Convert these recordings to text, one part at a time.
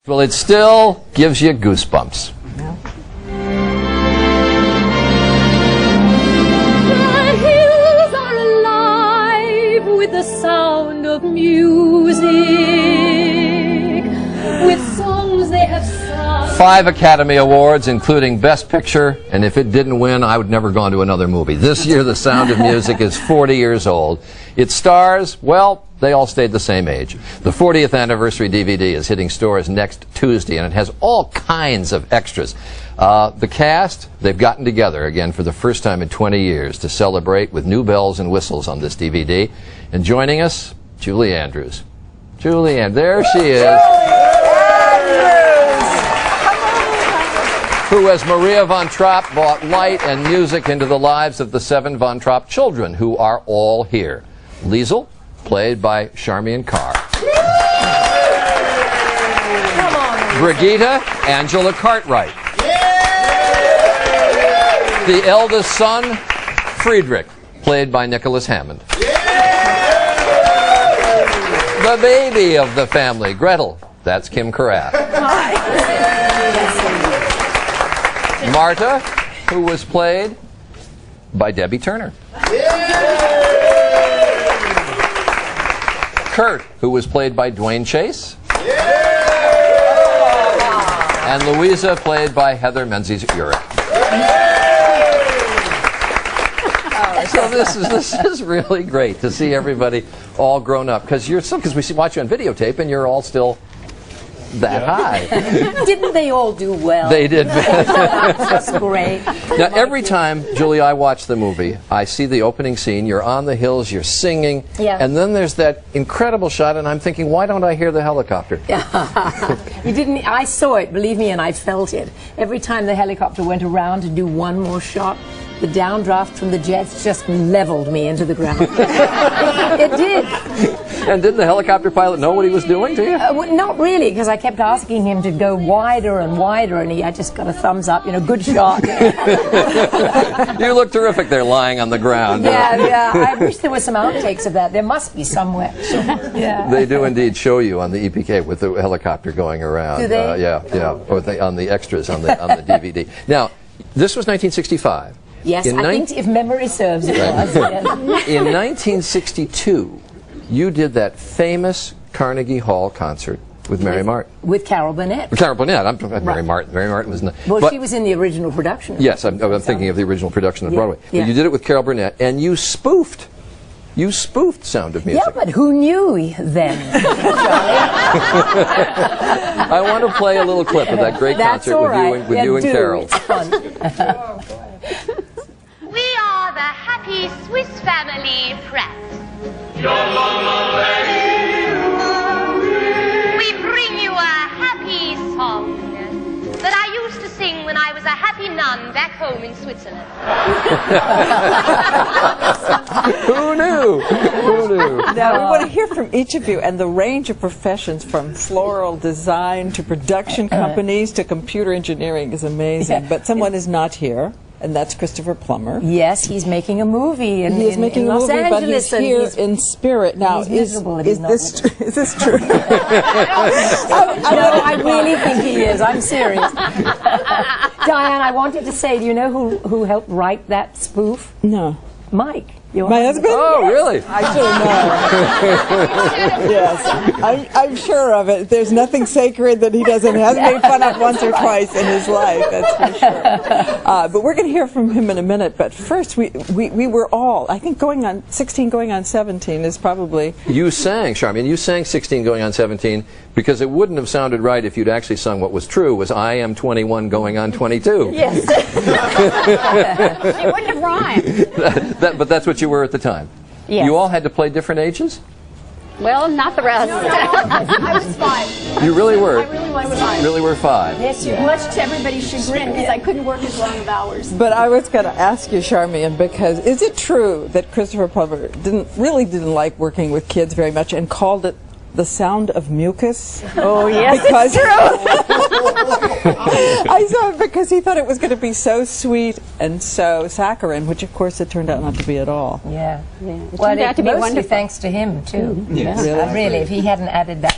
Well, it still gives you goosebumps. The hills are alive with the sound of music, with songs they have sung. 5 Academy Awards, including Best Picture, and if it didn't win, I would never gone to another movie. This year, The Sound of Music is 40 years old. Its stars, well, they all stayed the same age. The 40th anniversary DVD is hitting stores next Tuesday, and it has all kinds of extras. The cast, they've gotten together again for the first time in 20 years to celebrate with new bells and whistles on this DVD. And joining us, Julie Andrews. Julie Andrews, there she is. Who, as Maria von Trapp, brought light and music into the lives of the 7 von Trapp children, who are all here. Liesl, played by Charmian Carr. Brigitte, Angela Cartwright. The eldest son, Friedrich, played by Nicholas Hammond. The baby of the family, Gretel, that's Kim Karat. Marta, who was played by Debbie Turner. Kurt, who was played by Dwayne Chase. And Louisa, played by Heather Menzies-Urich. So this is really great to see everybody all grown up, because we watch you on videotape and you're all still that high. Didn't they all do well? They did. That's great. Now, every time, Julie, I watch the movie, I see the opening scene, you're on the hills, you're singing, and then there's that incredible shot, and I'm thinking, why don't I hear the helicopter? You didn't. I saw it, believe me, and I felt it. Every time the helicopter went around to do one more shot, the downdraft from the jets just leveled me into the ground. It did. And didn't the helicopter pilot know what he was doing to you? Well, not really, because I kept asking him to go wider and wider, and I just got a thumbs up, good shot. You look terrific there lying on the ground. Yeah. I wish there were some outtakes of that. There must be somewhere. Yeah. They do indeed show you on the EPK with the helicopter going around. Do they? Yeah. Or on the extras on the DVD. Now, this was 1965. Yes, I think if memory serves, it was. Yes. In 1962, you did that famous Carnegie Hall concert with Mary Martin. With Carol Burnett. Carol Burnett. I'm talking about Mary Martin. Mary Martin was not. Well, she was in the original production. Yes, I'm thinking of the original production of Broadway. Yeah. But you did it with Carol Burnett, and you spoofed Sound of Music. Yeah, but who knew then, I want to play a little clip of that great concert with you and Carol. It's fun. We are the happy Swiss family Pratt. We bring you a happy song that I used to sing when I was a happy nun back home in Switzerland. Who knew? Now, we want to hear from each of you, and the range of professions from floral design to production companies to computer engineering is amazing. But someone is not here. And that's Christopher Plummer. Yes, he's making a movie in He is making in a Los movie, Angeles, but he's here in spirit. Now, is this true? I really think he is. I'm serious. Diane, I wanted to say, do you know who helped write that spoof? No. Mike. My husband? Oh, really? I should know. Yes, I'm sure of it. There's nothing sacred that he hasn't made fun of once or twice in his life, that's for sure. But we're going to hear from him in a minute. But first, we were all, I think, going on 16, going on 17 is probably... You sang, Charmian, you sang 16 going on 17 because it wouldn't have sounded right if you'd actually sung what was true, was I am 21 going on 22. Yes. It wouldn't have rhymed. But that's what you were at the time. Yes. You all had to play different ages? Well, not the rest. I was 5. You really were? I really was 5. Really were 5. Yes, you Much to everybody's chagrin, because I couldn't work as long of hours. But I was going to ask you, Charmian, because is it true that Christopher Plummer didn't like working with kids very much and called it The Sound of Mucus? Oh, yes, because it's true. I saw it because he thought it was going to be so sweet and so saccharine, which of course it turned out not to be at all. Yeah. It Well, turned out to be mostly wonderful. thanks to him, too. Yes. Really, if he hadn't added that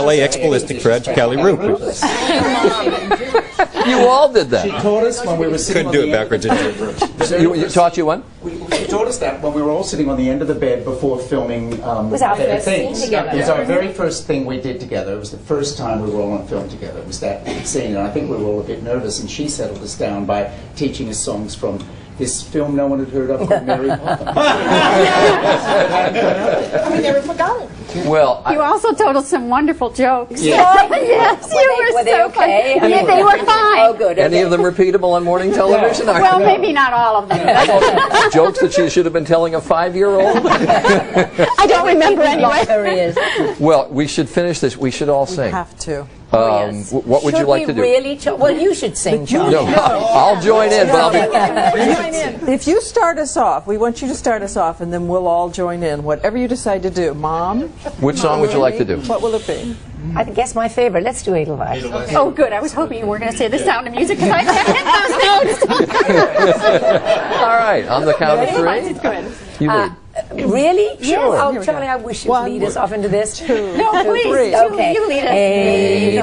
LAX ballistic tragedy, Kelly Rupert. You all did that. She taught us when we were sitting Couldn't on do the it backwards. You taught you one? She taught us that when we were all sitting on the end of the bed before filming was our first scene together. It was our very first thing we did together. It was the first time we were all on film together. It was that scene, and I think we were all a bit nervous, and she settled us down by teaching us songs from this film no one had heard of called Mary Poppins. We never forgot it. Well, You also told us some wonderful jokes. Yeah. Yes, Were they okay? funny. Yeah, they were fine. Oh, good. any of them repeatable on morning television? Well, maybe not all of them. Jokes that she should have been telling a 5-year-old? I don't remember anyway. Well, we should finish this. We should all sing. Have to. What would you like to do? Really? Well, you should sing, Charlie. No, I'll join in, but I'll be... If you start us off, we want you to start us off, and then we'll all join in. Whatever you decide to do, Mom. Which song would you like to do? What will it be? I guess my favorite. Let's do Edelweiss. Oh, good. I was hoping you were going to say The Sound of Music because I can't hit those notes. All right, on the count of It's 3. good. You lead. Really? Sure. Oh, Charlie, I wish you'd lead us off into this. No, please. three. Okay. You lead us.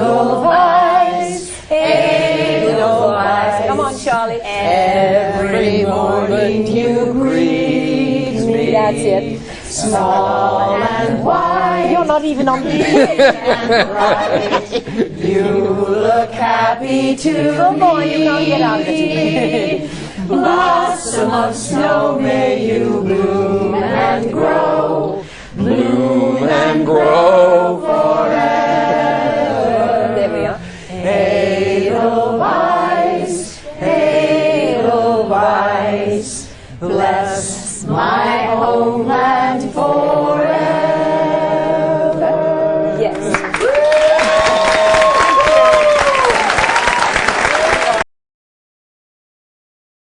Edelweiss, Edelweiss. Come on, Charlie. Every morning you greet me. That's it. Small and wide. You're not even on the You look happy too. Come on, you can't get out of it. Blossom of snow, may you bloom and grow. Bloom and grow forever. There we are. Edelweiss, Edelweiss, bless my homeland forever. Yes.